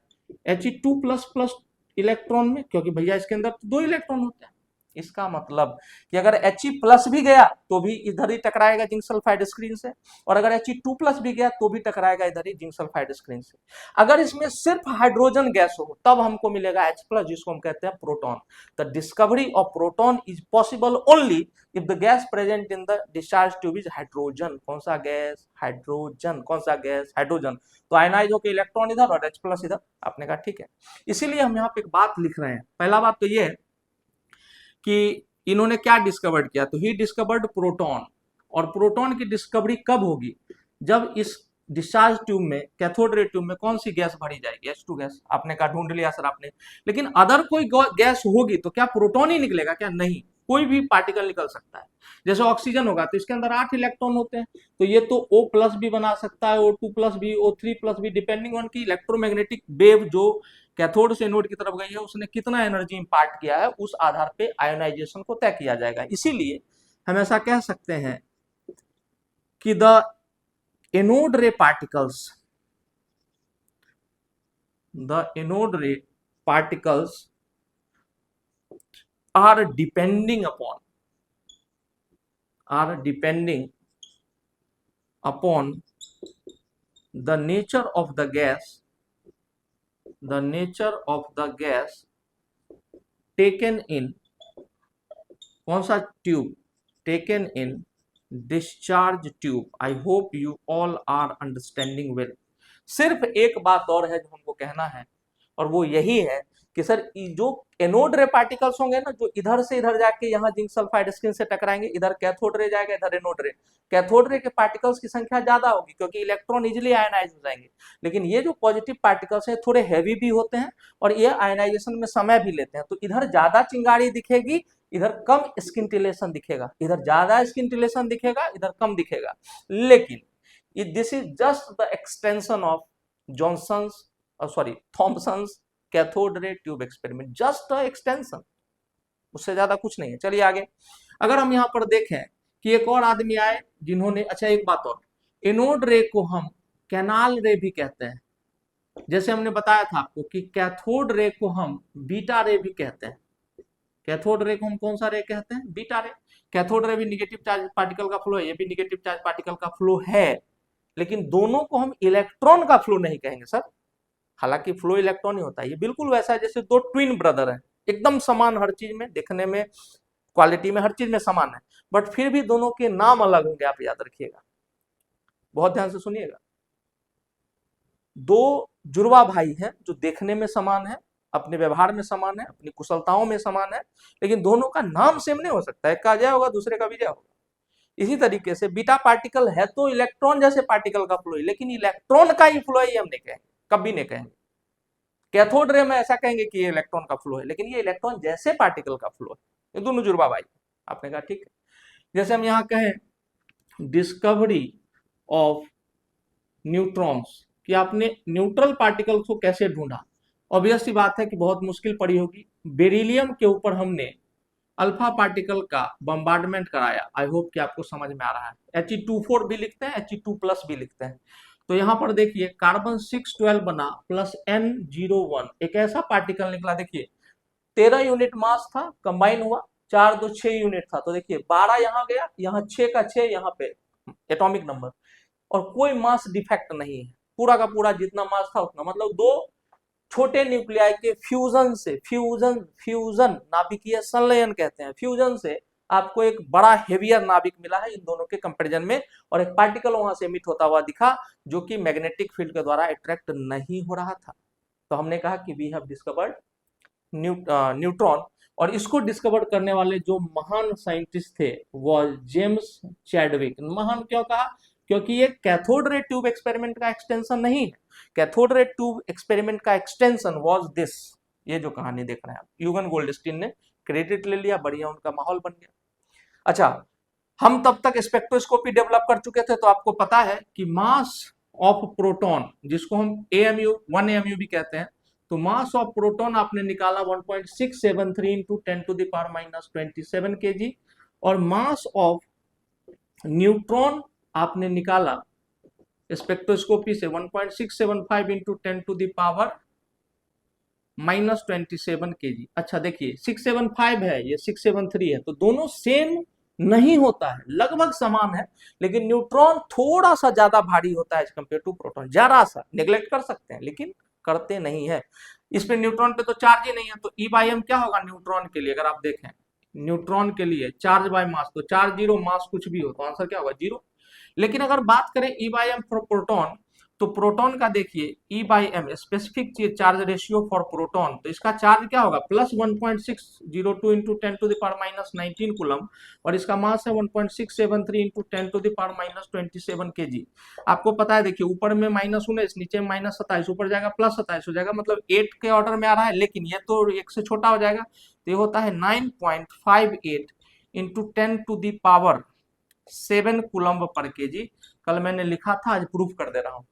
He2++ इलेक्ट्रॉन में, क्योंकि भैया इसके अंदर तो दो इलेक्ट्रॉन होते हैं। इसका मतलब कि अगर He+ भी गया तो भी इधर ही टकराएगा जिंक सल्फाइड स्क्रीन से, और अगर He2+ भी गया तो भी टकराएगा इधर ही जिंक सल्फाइड स्क्रीन से। अगर इसमें सिर्फ हाइड्रोजन गैस हो तब हमको मिलेगा H+, जिसको हम कहते हैं proton. The discovery of proton is possible only if the gas present in the discharge tube is hydrogen. कौन सा गैस? हाइड्रोजन। कौन सा गैस? हाइड्रोजन। तो आयनाइज होकर इलेक्ट्रॉन इधर और H+ इधर। आपने कहा ठीक है। इसीलिए हम यहाँ पे एक बात लिख रहे हैं। पहला बात तो ये है कि इन्होंने क्या डिस्कवर्ड किया, तो ही डिस्कवर्ड प्रोटॉन। और प्रोटॉन की डिस्कवरी कब होगी? जब इस डिस्चार्ज ट्यूब में, कैथोड रे ट्यूब में कौन सी गैस भरी जाएगी? H2 gas. आपने कहा ढूंढ लिया सर आपने, लेकिन अदर कोई गैस होगी तो क्या प्रोटॉन ही निकलेगा क्या? नहीं, कोई भी पार्टिकल निकल सकता है। जैसे ऑक्सीजन होगा तो इसके अंदर 8 इलेक्ट्रॉन होते हैं, तो ये तो O+ भी बना सकता है, O2+ भी, O3+ भी, डिपेंडिंग ऑन की इलेक्ट्रोमैग्नेटिक वेव जो कैथोड से एनोड की तरफ गई है उसने कितना एनर्जी इंपार्ट किया है, उस आधार पे आयोनाइजेशन को तय किया जाएगा। इसीलिए हम ऐसा कह सकते हैं कि the anode ray particles, the anode ray particles are depending upon the nature of the gas, taken in कौन सा tube? Taken in discharge tube. I hope you all are understanding well. सिर्फ एक बात और है जो हमको कहना है, और वो यही है कि सर जो एनोड रे पार्टिकल्स होंगे ना, जो इधर से इधर जाके यहाँ जिंक सल्फाइड स्क्रीन से टकराएंगे, इधर कैथोड रे जाएगा, इधर एनोड रे। कैथोड रे के पार्टिकल्स की संख्या ज्यादा होगी क्योंकि इलेक्ट्रॉन इजिली आयनाइज हो जाएंगे। लेकिन ये जो पॉजिटिव पार्टिकल्स हैं थोड़े हैवी भी होते हैं और ये आयनाइजेशन में समय भी लेते हैं, तो इधर ज्यादा चिंगारी दिखेगी, इधर कम स्किंटिलेशन दिखेगा, इधर ज्यादा स्किंटिलेशन दिखेगा, इधर कम दिखेगा। लेकिन this is just the extension of Johnson's Thomson's cathode ray tube experiment, just extension, उससे ज्यादा कुछ नहीं है। चलिए आगे। अगर हम यहाँ पर देखें कि एक और आदमी आए जिन्होंने, अच्छा एक बात और, एनोड रे को हम कैनाल रे भी कहते हैं। जैसे हमने बताया था आपको कि कैथोड रे को हम बीटा रे भी कहते हैं। कैथोड रे को हम कौन सा रे कहते हैं? बीटा रे। कैथोड रे भी निगेटिव चार्ज पार्टिकल का फ्लो है, ये भी निगेटिव चार्ज पार्टिकल का फ्लो है, लेकिन दोनों को हम इलेक्ट्रॉन का फ्लो नहीं कहेंगे सर। हालांकि फ्लो इलेक्ट्रॉन ही होता है। ये बिल्कुल वैसा है जैसे दो ट्विन ब्रदर हैं, एकदम समान हर चीज में, दिखने में, क्वालिटी में, हर चीज में समान है, बट फिर भी दोनों के नाम अलग होंगे। आप याद रखिएगा, बहुत ध्यान से सुनिएगा। दो जुड़वा भाई हैं जो देखने में समान है, अपने व्यवहार में समान है, अपनी कुशलताओं में समान है, लेकिन दोनों का नाम सेम नहीं हो सकता। एक का अजय होगा, दूसरे का विजय होगा। इसी तरीके से बीटा पार्टिकल है तो इलेक्ट्रॉन जैसे पार्टिकल का फ्लो है, लेकिन इलेक्ट्रॉन का ही फ्लो है ये हम नहीं कहेंगे, कभी नहीं कहेंगे। कैथोड रे में ऐसा कहेंगे कि ये इलेक्ट्रॉन का फ्लो है, लेकिन ये इलेक्ट्रॉन जैसे पार्टिकल का फ्लो है। ये दोनों जुड़वा भाई। आपने कहा ठीक है। जैसे हम यहाँ कहें डिस्कवरी ऑफ न्यूट्रॉन्स, कि आपने न्यूट्रल पार्टिकल्स को कैसे ढूंढा। ऑब्वियस सी बात है कि बहुत मुश्किल पड़ी होगी। बेरिलियम के ऊपर हमने अल्फा पार्टिकल का बम्बार्डमेंट कराया। आई होप कि आपको समझ में आ रहा है। He24 भी लिखते हैं, He2+ भी लिखते हैं। तो यहाँ पर देखिए कार्बन 612 बना प्लस N01, एक ऐसा पार्टिकल निकला। देखिए 13 यूनिट मास था, कंबाइन हुआ 4 2 6 यूनिट था। तो देखिए 12 यहाँ गया, यहाँ 6 का 6 यहाँ पे एटॉमिक नंबर, और कोई मास डिफेक्ट नहीं है। पूरा का पूरा जितना मास था उतना, मतलब दो छोटे न्यूक्लियाई के फ्यूजन से, फ्यूजन नाभिकीय संलयन कहते हैं, फ्यूजन से आपको एक बड़ा हेवियर नाभिक मिला है इन दोनों के कंपैरिजन में। और एक पार्टिकल वहां से एमिट होता हुआ दिखा जो कि मैग्नेटिक फील्ड के द्वारा अट्रैक्ट नहीं हो रहा था। तो हमने कहा कि वी हैव डिस्कवर्ड न्यूट्रॉन। और इसको डिस्कवर करने वाले जो महान साइंटिस्ट थे वो जेम्स चैडविक। महान क्यों कहा? क्योंकि ये कैथोड रे ट्यूब एक्सपेरिमेंट का एक्सटेंशन नहीं है। कैथोड रे ट्यूब एक्सपेरिमेंट का एक्सटेंशन वाज दिस। ये जो कहानी देख रहे हैं आप, यूगन गोल्डस्टीन ने क्रेडिट ले लिया, बढ़िया उनका माहौल बन गया। अच्छा, हम तब तक स्पेक्ट्रोस्कोपी डेवलप कर चुके थे, तो आपको पता है कि मास ऑफ प्रोटॉन, जिसको हम AMU 1 AMU भी कहते हैं, तो मास ऑफ प्रोटॉन आपने निकाला 1.673 इंटू 10⁻⁻27 kg, और मास ऑफ न्यूट्रॉन आपने निकाला स्पेक्ट्रोस्कोपी से 1.675 इंटू 10⁻⁻27 kg। अच्छा देखिए 675 है, ये 673 है, तो दोनों सेम नहीं होता है, लगभग समान है, लेकिन न्यूट्रॉन थोड़ा सा ज्यादा भारी होता है कंपेयर टू प्रोटॉन। जरा सा नेग्लेक्ट कर सकते हैं लेकिन करते नहीं है। इस पे न्यूट्रॉन पे तो चार्ज ही नहीं है, तो E/m क्या होगा न्यूट्रॉन के लिए? अगर आप देखें न्यूट्रॉन के लिए चार्ज बाय मास, तो चार्ज जीरो, मास कुछ भी हो, तो आंसर क्या होगा? जीरो। लेकिन अगर बात करें E/m फॉर प्रोटॉन, तो प्रोटॉन का देखिए E/m specific charge ratio for proton, तो इसका चार्ज क्या होगा? प्लस 1.602 इंटू 10⁻⁻19 कूलम, और इसका मास है 1.673 इंटू 10⁻⁻27 kg। आपको पता है देखिए ऊपर में -19, नीचे में -27, ऊपर जाएगा +27 हो जाएगा, मतलब 8 के ऑर्डर में आ रहा है, लेकिन ये तो 1 से छोटा हो जाएगा, तो ये होता है 9.58 इंटू 10⁻7 कूलम्ब पर kg। कल मैंने लिखा था, आज प्रूफ कर दे रहा हूं।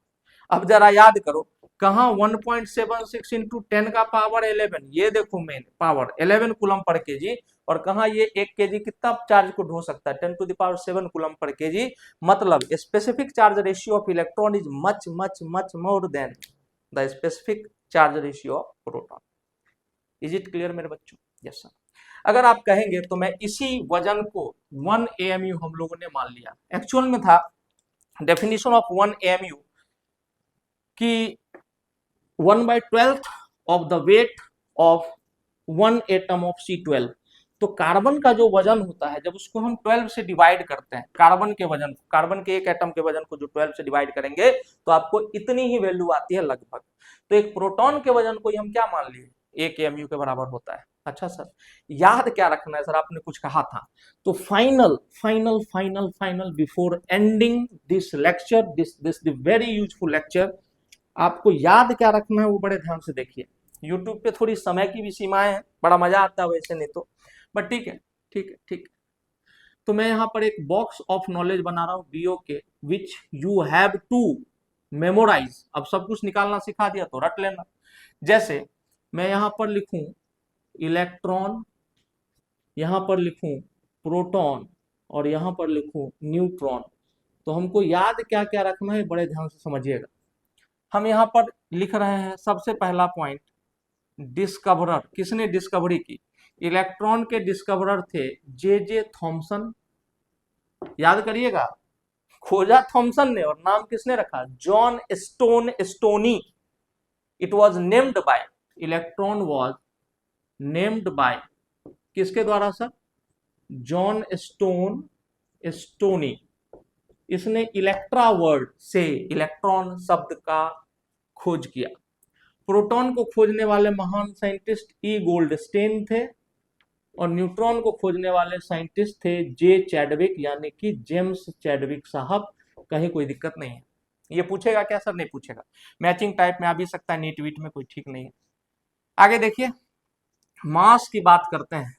अब जरा याद करो, कहा 1.76 इंटू 10 का पावर 11, ये देखो मेन पावर 11 कूलम पर केजी, और कहा ये 1 केजी कितना चार्ज को ढो सकता है? 10⁻7 कूलम पर केजी। मतलब specific charge ratio of electron is much much much more than the specific charge ratio of proton. Is it clear मेरे बच्चों? Yes sir. अगर आप कहेंगे तो मैं इसी वजन को 1 AMU हम लोगों ने मान लिया। एक्चुअल में था डेफिनेशन ऑफ 1 AMU कि 1/12 of the weight of 1 atom of C12। तो कार्बन का जो वजन होता है, जब उसको हम 12 से डिवाइड करते हैं, कार्बन के वजन, कार्बन के एक एटम के वजन को जो 12 से डिवाइड करेंगे, तो आपको इतनी ही वैल्यू आती है लगभग। तो एक प्रोटॉन के वजन को हम क्या मान लिए? 1 AMU के बराबर होता है। अच्छा सर, याद क्या रखना है? सर आपने कुछ कहा था, तो final final final final before ending this lecture, this the very useful lecture, आपको याद क्या रखना है वो बड़े ध्यान से देखिए। यूट्यूब पे थोड़ी समय की भी सीमाएं हैं, बड़ा मजा आता है वैसे नहीं तो, बट ठीक है ठीक है ठीक है। तो मैं यहाँ पर एक बॉक्स ऑफ नॉलेज बना रहा हूँ BO के, which you have to memorize. अब सब कुछ निकालना सिखा दिया तो रट लेना। जैसे मैं यहाँ पर लिखूं इलेक्ट्रॉन, यहाँ पर लिखूं प्रोटॉन, और यहाँ पर लिखूं न्यूट्रॉन, तो हमको याद क्या क्या रखना है बड़े ध्यान से समझिएगा। हम यहाँ पर लिख रहे हैं सबसे पहला पॉइंट, डिस्कवरर। किसने डिस्कवरी की? इलेक्ट्रॉन के डिस्कवरर थे J.J. थॉमसन। याद करिएगा, खोजा थॉमसन ने, और नाम किसने रखा? John stony. It was named by, electron was named by किसके द्वारा सर? John stony. इसने इलेक्ट्रा वर्ड से इलेक्ट्रॉन शब्द का खोज किया। प्रोटॉन को खोजने वाले महान साइंटिस्ट E. गोल्डस्टेन थे, और न्यूट्रॉन को खोजने वाले साइंटिस्ट थे J. चैडविक, यानी कि जेम्स चैडविक साहब। कहीं कोई दिक्कत नहीं है। ये पूछेगा क्या सर? नहीं पूछेगा, मैचिंग टाइप में आ भी सकता है, नीट वीट में कोई ठीक नहीं है। आगे देखिए, मास की बात करते हैं।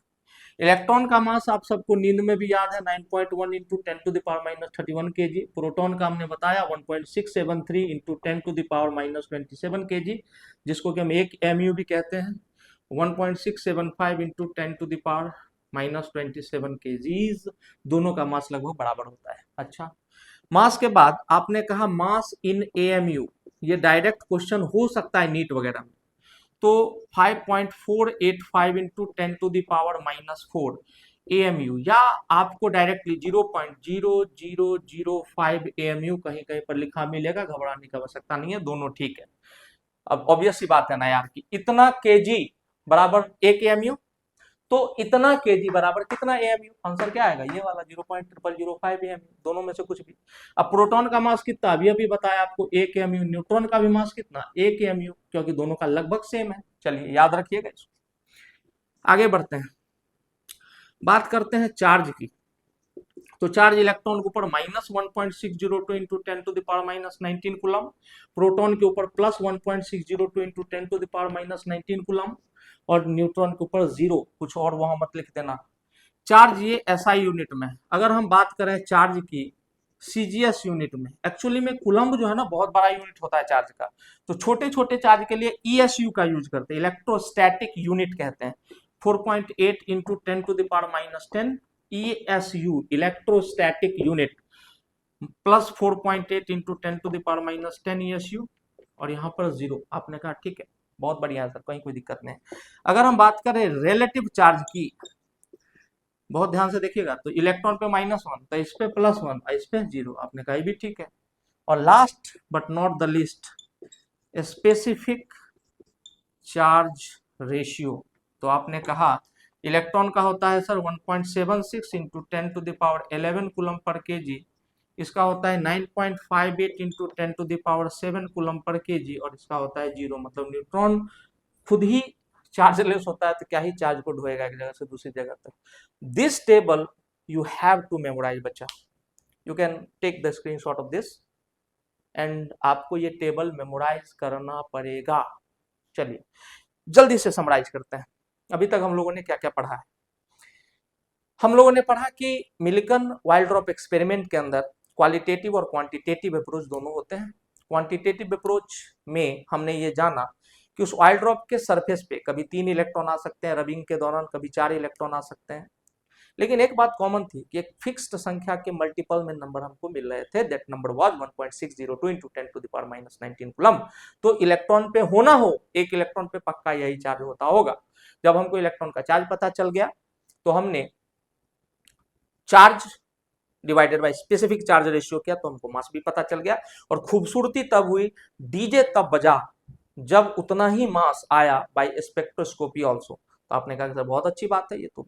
इलेक्ट्रॉन का मास आप सबको नींद में भी याद है 9.1 इंटू 10⁻³ kg। प्रोटॉन का हमने बताया 1.673 इंटू 10⁻27 kg, जिसको कि हम 1 mu भी कहते हैं। 1.675 इंटू 10⁻27 kgs, दोनों का मास लगभग बराबर होता है। अच्छा, मास के बाद आपने कहा मास इन AMU, ये डायरेक्ट क्वेश्चन हो सकता है नीट वगैरह में। तो 5.485 इंटू 10⁻⁻4 AMU, या आपको डायरेक्टली 0.0005 AMU कहीं कहीं पर लिखा मिलेगा, घबराने की आवश्यकता नहीं है, दोनों ठीक है। अब ऑब्वियस सी बात है ना यार कि इतना केजी बराबर 1 AMU, तो इतना केजी बराबर कितना AMU, आंसर क्या आएगा, ये वाला 0.0005 AMU, दोनों में से कुछ भी। अब प्रोटॉन का मास कितना, अभी बताया आपको 1 AMU। न्यूट्रॉन का भी मास कितना, 1 AMU, क्योंकि दोनों का लगभग सेम है। चलिए याद रखिएगा इसको। आगे बढ़ते हैं, बात करते हैं चार्ज की। तो चार्ज इलेक्ट्रॉन के ऊपर -1.602 इंटू 10⁻⁻19 कूलम, प्रोटॉन के ऊपर +1.602 इंटू 10⁻⁻19 कूलम, और न्यूट्रॉन के ऊपर 0, कुछ और वहां मत लिख देना। चार्ज ये SI यूनिट में। अगर हम बात करें चार्ज की CGS यूनिट में, एक्चुअली में कूलम्ब जो है ना बहुत बड़ा यूनिट होता है चार्ज का, तो छोटे छोटे चार्ज के लिए ESU का यूज करते हैं, इलेक्ट्रोस्टैटिक यूनिट कहते हैं। 4.8 into 10⁻10 ESU, electrostatic unit, plus 4.8 into 10⁻10 ESU, और यहाँ पर 0 आपने कहा, ठीक है, बहुत बढ़िया सर, कहीं कोई दिक्कत नहीं। अगर हम बात करें रिलेटिव चार्ज की, बहुत ध्यान से देखिएगा, तो इलेक्ट्रॉन पे -1, तो इस पे +1, इस पे 0, आपने कहा भी ठीक है। और last but not the least, specific charge ratio, तो आपने कहा इलेक्ट्रॉन का होता है सर 1.76 इंटू 10⁻11 कूलम पर केजी, इसका होता है 9.58 इंटू 10⁻7 कूलम पर केजी, और इसका होता है 0, मतलब न्यूट्रॉन खुद ही चार्जलेस होता है, तो क्या ही चार्ज को ढोएगा एक जगह से दूसरी जगह तक। This table you have to memorise बच्चा, you can take the screenshot of this, and आपको ये टेबल मेमोराइज करना पड़ेगा। चलिए जल्दी से समराइज करते हैं, अभी तक हम लोगों ने क्या क्या पढ़ा है। हम लोगों ने पढ़ा कि मिल्कन वाइल्ड ड्रॉप एक्सपेरिमेंट के अंदर क्वालिटेटिव और क्वांटिटेटिव अप्रोच दोनों होते हैं। क्वांटिटेटिव अप्रोच में हमने ये जाना कि उस ऑयल ड्रॉप के सरफेस पे कभी 3 इलेक्ट्रॉन आ सकते हैं रबिंग के दौरान, कभी 4 इलेक्ट्रॉन आ सकते हैं, लेकिन एक बात कॉमन थी कि एक फिक्स्ड संख्या के मल्टीपल में नंबर हमको मिल रहे थे, that number was 1.602 into 10⁻19 coulomb. तो इलेक्ट्रॉन पे होना हो, एक इलेक्ट्रॉन पे पक्का यही चार्ज होता होगा। जब हमको इलेक्ट्रॉन का चार्ज पता चल गया, तो हमने charge divided by specific charge ratio किया, तो हमको मास भी पता चल गया। और खूबसूरती तब हुई, डीजे तब बजा जब उतना ही मास आया बाय स्पेक्ट्रोस्कोपी ऑल्सो। तो आपने कहा सर बहुत अच्छी बात है, ये तो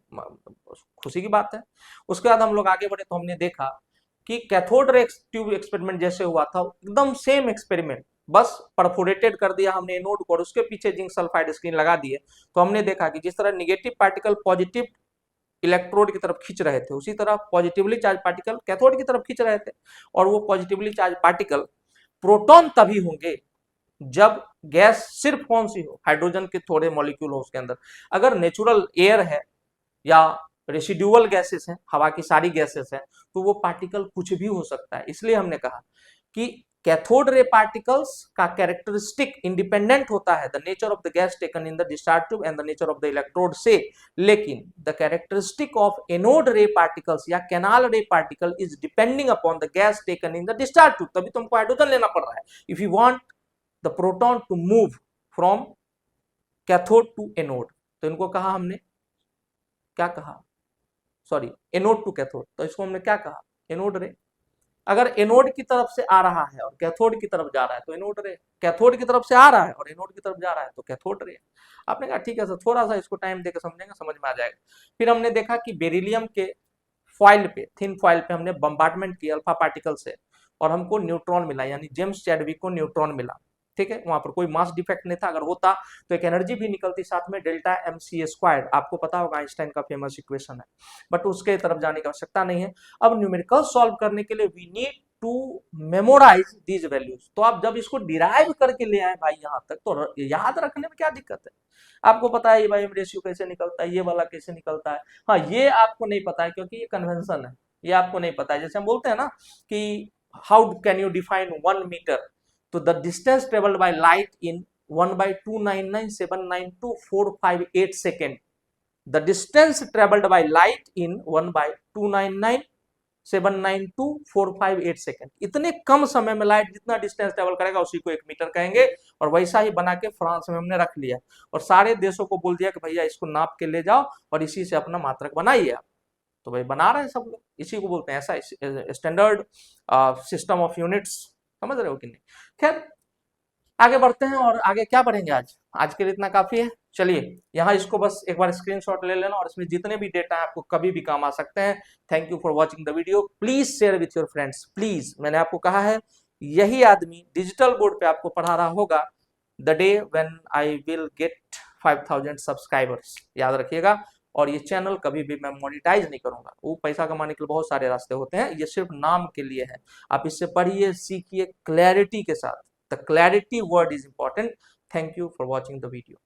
खुशी की बात है। उसके बाद हम लोग आगे बढ़े, तो हमने देखा कि कैथोड रे ट्यूब एक्सपेरिमेंट जैसे हुआ था, एकदम सेम एक्सपेरिमेंट, बस परफोरेटेड कर दिया हमने एनोड को और उसके पीछे जिंक सल्फाइड स्क्रीन लगा दिए। तो हमने देखा कि जिस तरह निगेटिव पार्टिकल पॉजिटिव इलेक्ट्रोड की तरफ खींच रहे थे, उसी तरह पॉजिटिवली चार्ज पार्टिकल कैथोड की तरफ खींच रहे थे। और वो पॉजिटिवली चार्ज पार्टिकल प्रोटॉन तभी होंगे जब गैस सिर्फ कौन सी हो, हाइड्रोजन के थोड़े मॉलिक्यूल हो उसके अंदर। अगर नेचुरल एयर है या रेसिड्यूअल गैसेस हैं, हवा की सारी गैसेस हैं, तो वो पार्टिकल कुछ भी हो सकता है। इसलिए हमने कहा कि कैथोड रे पार्टिकल्स का कैरेक्टरिस्टिक इंडिपेंडेंट होता है the nature of the gas taken in the discharge tube and the nature of the electrode से, लेकिन the characteristic of anode ray particles या canal ray particle is depending upon the gas taken in the discharge tube. तभी तुमको hydrogen लेना पड़ रहा है if you want the proton to move from cathode to anode. तो इनको कहा हमने, क्या कहा, सॉरी, एनोड टू कैथोड, तो इसको हमने क्या कहा, एनोड रे। अगर एनोड की तरफ से आ रहा है और कैथोड की तरफ जा रहा है तो एनोड रे, कैथोड की तरफ से आ रहा है और एनोड की तरफ जा रहा है तो कैथोड रे। आपने कहा ठीक है सर, थोड़ा सा इसको टाइम देकर समझेंगे, समझ में आ जाएगा। फिर हमने देखा कि बेरिलियम के फॉइल पे, थिन फॉइल पे हमने बम्बार्टमेंट किया अल्फा पार्टिकल से और हमको न्यूट्रॉन मिला, यानी जेम्स चैडविक को न्यूट्रॉन मिला। ठीक है, वहां पर कोई मास डिफेक्ट नहीं था, अगर होता तो एक एनर्जी भी निकलती साथ में, डेल्टा mc², आपको पता होगा आइंस्टाइन का फेमस इक्वेशन है, बट उसके तरफ जाने की आवश्यकता नहीं है। अब न्यूमेरिकल सॉल्व करने के लिए we need to memorize these values. तो आप जब इसको डिराइव करके ले आए भाई यहाँ तक, तो याद रखने में क्या दिक्कत है? आपको पता है ये भाई रेशियो कैसे निकलता है, ये वाला कैसे निकलता है। हाँ, ये आपको नहीं पता है क्योंकि ये कन्वेंशन है, ये आपको नहीं पता है। जैसे हम बोलते हैं ना कि how can you define 1 metre, तो the distance travelled by light in 1/299,792,458 second. The distance traveled by light in 1/299,792,458 second. इतने कम समय में लाइट जितना डिस्टेंस ट्रेवल करेगा उसी को 1 मीटर कहेंगे। और वैसा ही बना के फ्रांस में हमने रख लिया और सारे देशों को बोल दिया कि भैया इसको नाप के ले जाओ और इसी से अपना मात्रक बनाइए आप। तो भाई बना रहे हैं सब लोग, इसी को बोलते हैं ऐसा स्टैंडर्ड सिस्टम ऑफ यूनिट्स। समझ रहे हो कि नहीं? खैर आगे बढ़ते हैं। और आगे क्या बढ़ेंगे? आज के लिए इतना काफी है। चलिए यहाँ इसको बस एक बार स्क्रीनशॉट ले लेना और इसमें जितने भी डेटा है आपको कभी भी काम आ सकते हैं। Thank you for watching the video. Please share with your friends. Please, मैंने आपको कहा है यही आदमी डिजिटल बोर्ड पे आपको पढ़ा रहा होगा the day when I will get 5000 subscribers. याद रखिएगा। और ये चैनल कभी भी मैं मोनेटाइज नहीं करूंगा। वो पैसा कमाने के लिए बहुत सारे रास्ते होते हैं, ये सिर्फ नाम के लिए है। आप इससे पढ़िए, सीखिए क्लैरिटी के साथ। The clarity word is important. Thank you for watching the video.